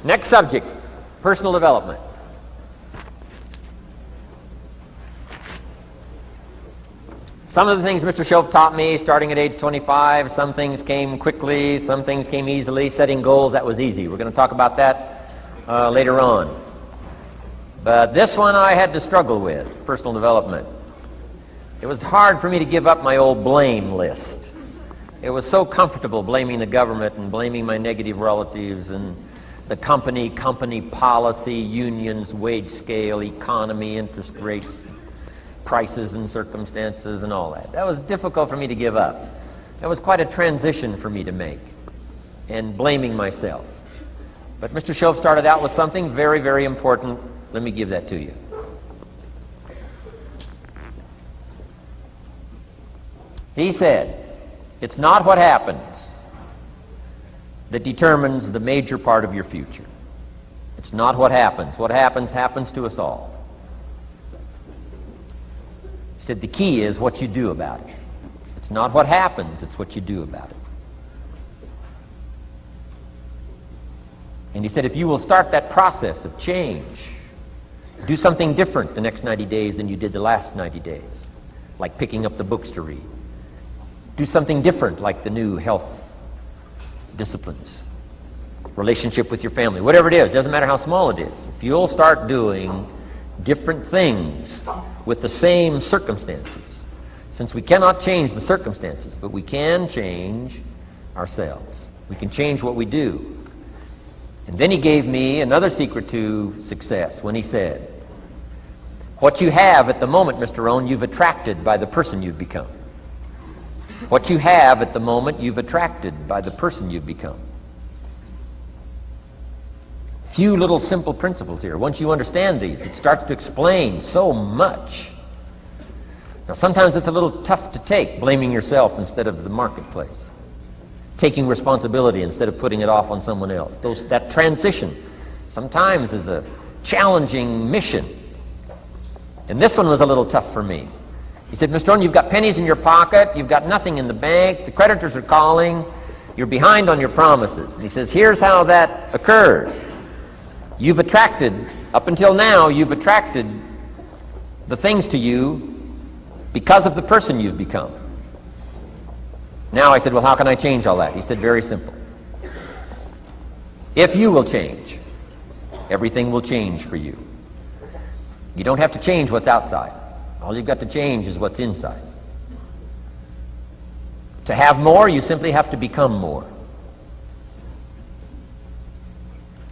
Next subject, personal development. Some of the things Mr. Shoaff taught me starting at age 25, some things came quickly, some things came easily. Setting goals, that was easy. We're going to talk about that later on. But this one I had to struggle with, personal development. It was hard for me to give up my old blame list. It was so comfortable blaming the government and blaming my negative relatives and the company policy, unions, wage scale, economy, interest rates, prices and circumstances and all that. That was difficult for me to give up. That was quite a transition for me to make, and blaming myself. But Mr. Shoaff started out with something very, very important. Let me give that to you. He said, it's not what happens that determines the major part of your future. It's not what happens. What happens, happens to us all. He said the key is what you do about it. It's not what happens, it's what you do about it. And he said if you will start that process of change, do something different the next 90 days than you did the last 90 days, like picking up the books to read. Do something different like the new health disciplines, relationship with your family, whatever it is, doesn't matter how small it is. If you'll start doing different things with the same circumstances, since we cannot change the circumstances, but we can change ourselves. We can change what we do. And then he gave me another secret to success when he said, what you have at the moment, Mr. Rohn, you've attracted by the person you've become. What you have at the moment, you've attracted by the person you've become. Few little simple principles here. Once you understand these, it starts to explain so much. Now, sometimes it's a little tough to take, blaming yourself instead of the marketplace, taking responsibility instead of putting it off on someone else. That transition sometimes is a challenging mission. And this one was a little tough for me. He said, Mr. Rohn, you've got pennies in your pocket, you've got nothing in the bank, the creditors are calling, you're behind on your promises. And he says, here's how that occurs. You've attracted, up until now, you've attracted the things to you because of the person you've become. Now I said, well, how can I change all that? He said, very simple. If you will change, everything will change for you. You don't have to change what's outside. All you've got to change is what's inside. To have more, you simply have to become more.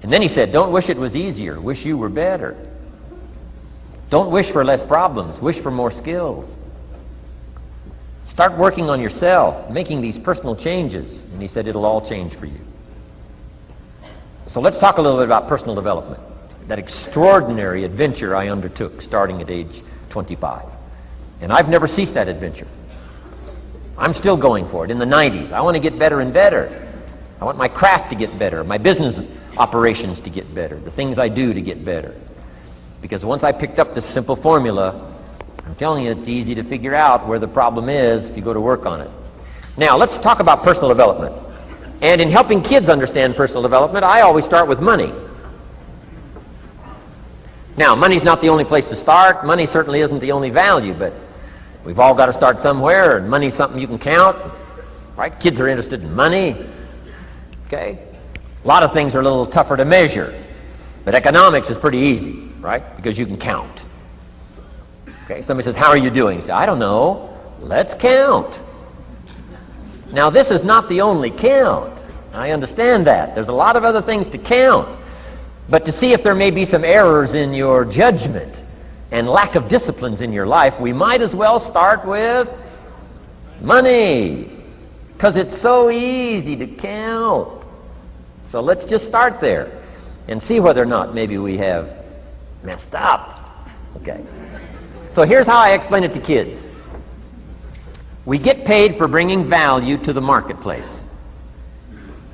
And then he said, don't wish it was easier, wish you were better. Don't wish for less problems, wish for more skills. Start working on yourself, making these personal changes. And he said, it'll all change for you. So let's talk a little bit about personal development. That extraordinary adventure I undertook starting at age 25. And I've never ceased that adventure. I'm still going for it. In the 90s, I want to get better and better. I want my craft to get better, my business operations to get better, the things I do to get better. Because once I picked up this simple formula, I'm telling you, it's easy to figure out where the problem is if you go to work on it. Now, let's talk about personal development. And in helping kids understand personal development, I always start with money. Now, money's not the only place to start. Money certainly isn't the only value, but we've all got to start somewhere, and money's something you can count, right? Kids are interested in money, okay? A lot of things are a little tougher to measure, but economics is pretty easy, right? Because you can count. Okay, somebody says, how are you doing? You say, I don't know. Let's count. Now, this is not the only count. I understand that. There's a lot of other things to count. But to see if there may be some errors in your judgment and lack of disciplines in your life, we might as well start with money, because it's so easy to count. So let's just start there and see whether or not maybe we have messed up. Okay. So here's how I explain it to kids. We get paid for bringing value to the marketplace.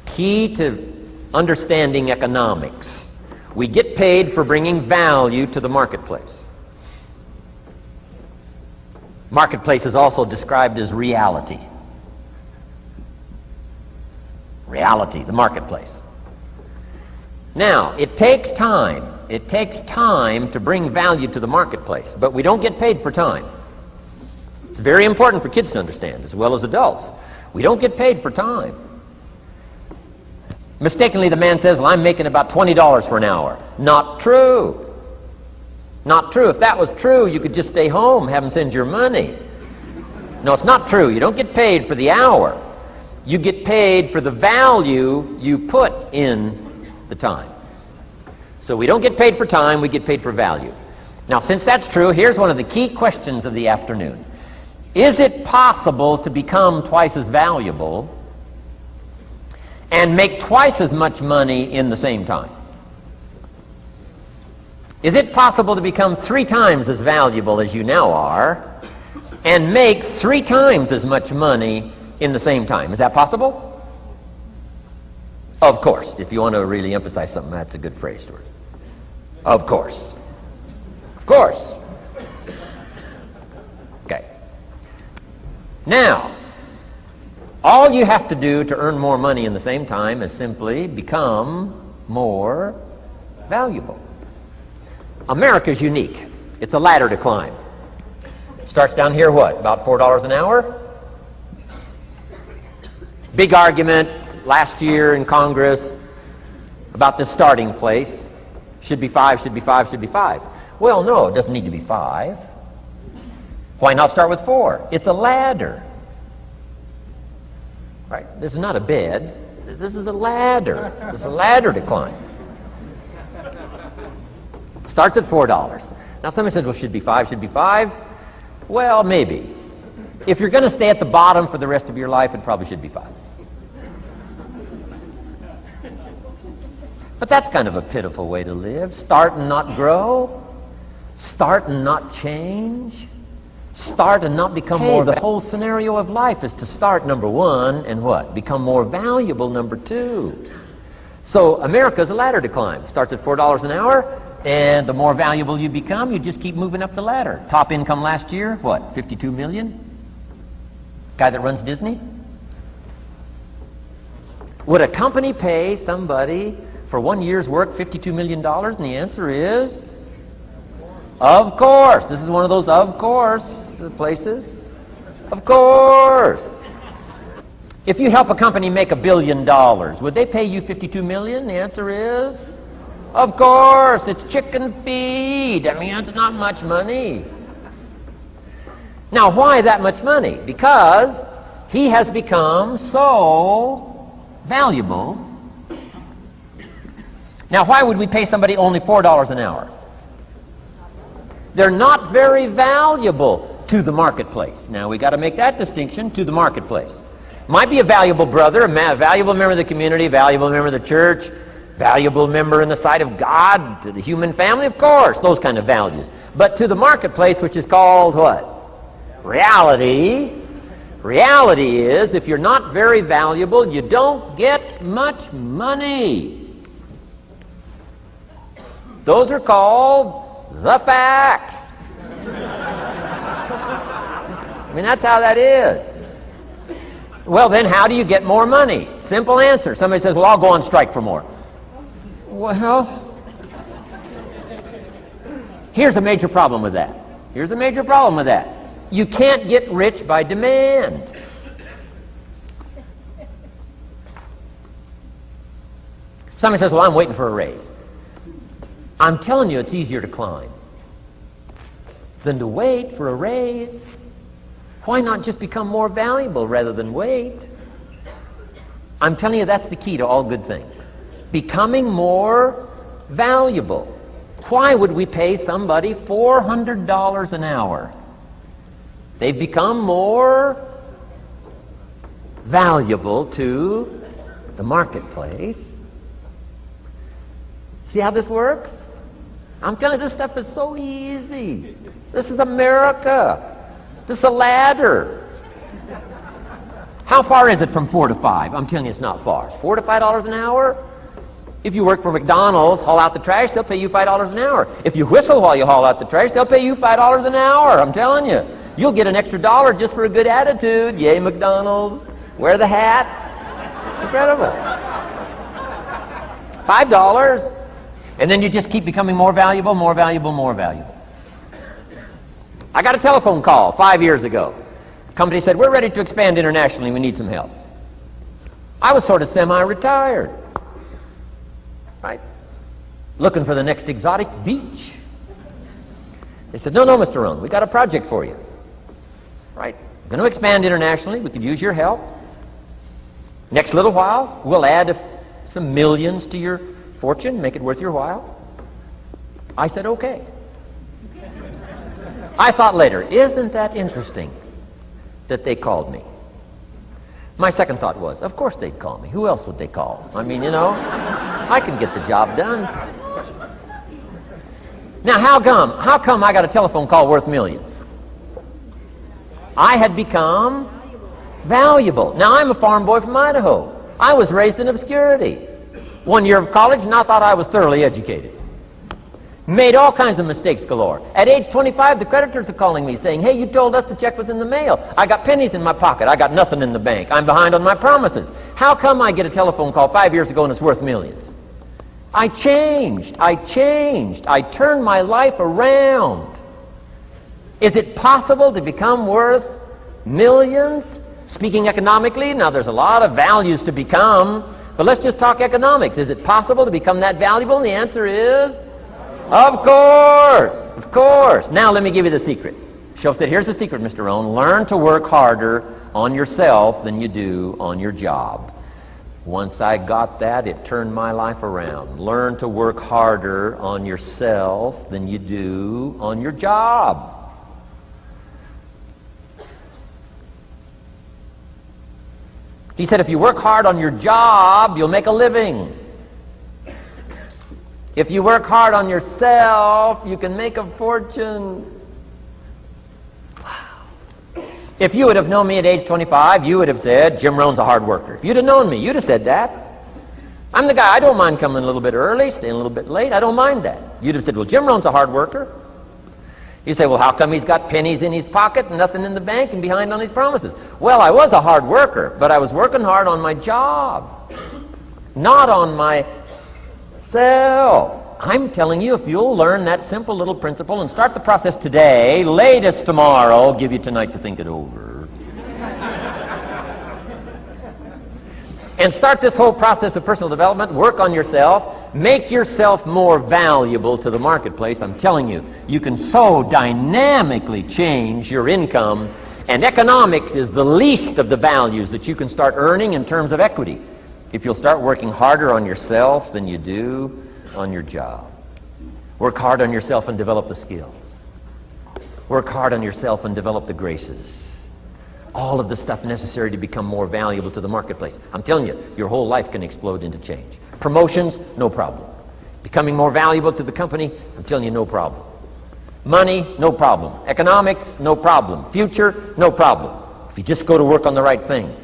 Key to understanding economics. We get paid for bringing value to the marketplace. Marketplace is also described as reality. Reality, the marketplace. Now, it takes time. It takes time to bring value to the marketplace, but we don't get paid for time. It's very important for kids to understand, as well as adults. We don't get paid for time. Mistakenly, the man says, well, I'm making about $20 for an hour. Not true. Not true. If that was true, you could just stay home, have them send your money. No, it's not true. You don't get paid for the hour. You get paid for the value you put in the time. So we don't get paid for time, we get paid for value. Now, since that's true, here's one of the key questions of the afternoon. Is it possible to become twice as valuable and make twice as much money in the same time? Is it possible to become 3 times as valuable as you now are and make 3 times as much money in the same time? Is that possible? Of course. If you want to really emphasize something, that's a good phrase, Stuart. Of course. Of course. Okay. Now, all you have to do to earn more money in the same time is simply become more valuable. America's unique. It's a ladder to climb. Starts down here, what, about $4 an hour? Big argument last year in Congress about this starting place. Should be 5, should be 5, should be 5. Well, no, it doesn't need to be 5. Why not start with 4? It's a ladder. Right? This is not a bed. This is a ladder. This is a ladder to climb. Starts at $4. Now somebody says, well, should be 5, should be 5. Well, maybe. If you're going to stay at the bottom for the rest of your life, it probably should be 5. But that's kind of a pitiful way to live. Start and not grow. Start and not change. Start and not become more. The whole scenario of life is to start, number 1, and what? Become more valuable, number 2. So America's a ladder to climb. Starts at $4 an hour, and the more valuable you become, you just keep moving up the ladder. Top income last year, what, 52 million? Guy that runs Disney? Would a company pay somebody for 1 year's work $52 million? And the answer is, of course. This is one of those of course places. Of course. If you help a company make $1 billion, would they pay you $52 million? The answer is, of course. It's chicken feed. I mean, it's not much money. Now, why that much money? Because he has become so valuable. Now, why would we pay somebody only $4 an hour? They're not very valuable to the marketplace. Now, we got to make that distinction, to the marketplace. Might be a valuable brother, a valuable member of the community, a valuable member of the church, valuable member in the sight of God, to the human family, of course, those kind of values. But to the marketplace, which is called what? Reality. Reality is, if you're not very valuable, you don't get much money. Those are called the facts. I mean, that's how that is. Well, then, how do you get more money? Simple answer. Somebody says, well, I'll go on strike for more. Well, here's a major problem with that. Here's a major problem with that. You can't get rich by demand. Somebody says, well, I'm waiting for a raise. I'm telling you, it's easier to climb than to wait for a raise. Why not just become more valuable rather than wait? I'm telling you, that's the key to all good things. Becoming more valuable. Why would we pay somebody $400 an hour? They've become more valuable to the marketplace. See how this works? I'm telling you, this stuff is so easy. This is America. This is a ladder. How far is it from 4 to 5? I'm telling you, it's not far. $4 to $5 an hour? If you work for McDonald's, haul out the trash, they'll pay you $5 an hour. If you whistle while you haul out the trash, they'll pay you $5 an hour. I'm telling you. You'll get an extra $1 just for a good attitude. Yay, McDonald's. Wear the hat. It's incredible. $5. And then you just keep becoming more valuable, more valuable, more valuable. I got a telephone call 5 years ago. The company said, we're ready to expand internationally. We need some help. I was sort of semi-retired. Right? Looking for the next exotic beach. They said, no, Mr. Rohn, we got a project for you. Right? We're going to expand internationally. We could use your help. Next little while, we'll add some millions to your fortune, make it worth your while. I said, okay. I thought later, isn't that interesting that they called me? My second thought was, of course they'd call me. Who else would they call? I mean, I can get the job done. Now, how come I got a telephone call worth millions? I had become valuable. Now, I'm a farm boy from Idaho. I was raised in obscurity. 1 year of college, and I thought I was thoroughly educated. Made all kinds of mistakes galore. At age 25, the creditors are calling me saying, hey, you told us the check was in the mail. I got pennies in my pocket. I got nothing in the bank. I'm behind on my promises. How come I get a telephone call 5 years ago and it's worth millions? I changed. I turned my life around. Is it possible to become worth millions? Speaking economically, now there's a lot of values to become, but let's just talk economics. Is it possible to become that valuable? And the answer is, of course. Now let me give you the secret. Shoaff said, here's the secret, Mr. Rohn. Learn to work harder on yourself than you do on your job. Once I got that, it turned my life around. Learn to work harder on yourself than you do on your job. He said, if you work hard on your job, you'll make a living. If you work hard on yourself, you can make a fortune. Wow. If you would have known me at age 25, you would have said, Jim Rohn's a hard worker. If you'd have known me, you'd have said that. I'm the guy, I don't mind coming a little bit early, staying a little bit late. I don't mind that. You'd have said, well, Jim Rohn's a hard worker. You say, well, how come he's got pennies in his pocket and nothing in the bank and behind on his promises? Well, I was a hard worker, but I was working hard on my job, not on myself. I'm telling you, if you'll learn that simple little principle and start the process today, latest tomorrow, I'll give you tonight to think it over. And start this whole process of personal development, work on yourself, make yourself more valuable to the marketplace. I'm telling you, you can so dynamically change your income, and economics is the least of the values that you can start earning in terms of equity if you'll start working harder on yourself than you do on your job. Work hard on yourself and develop the skills. Work hard on yourself and develop the graces. All of the stuff necessary to become more valuable to the marketplace. I'm telling you, your whole life can explode into change. Promotions, no problem. Becoming more valuable to the company, I'm telling you, no problem. Money, no problem. Economics, no problem. Future, no problem. If you just go to work on the right thing.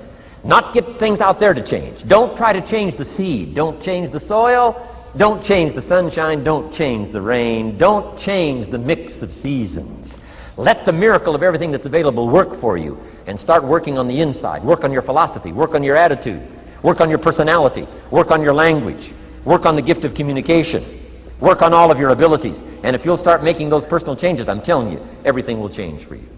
Not get things out there to change. Don't try to change the seed. Don't change the soil. Don't change the sunshine. Don't change the rain. Don't change the mix of seasons. Let the miracle of everything that's available work for you, and start working on the inside. Work on your philosophy. Work on your attitude. Work on your personality. Work on your language. Work on the gift of communication. Work on all of your abilities. And if you'll start making those personal changes, I'm telling you, everything will change for you.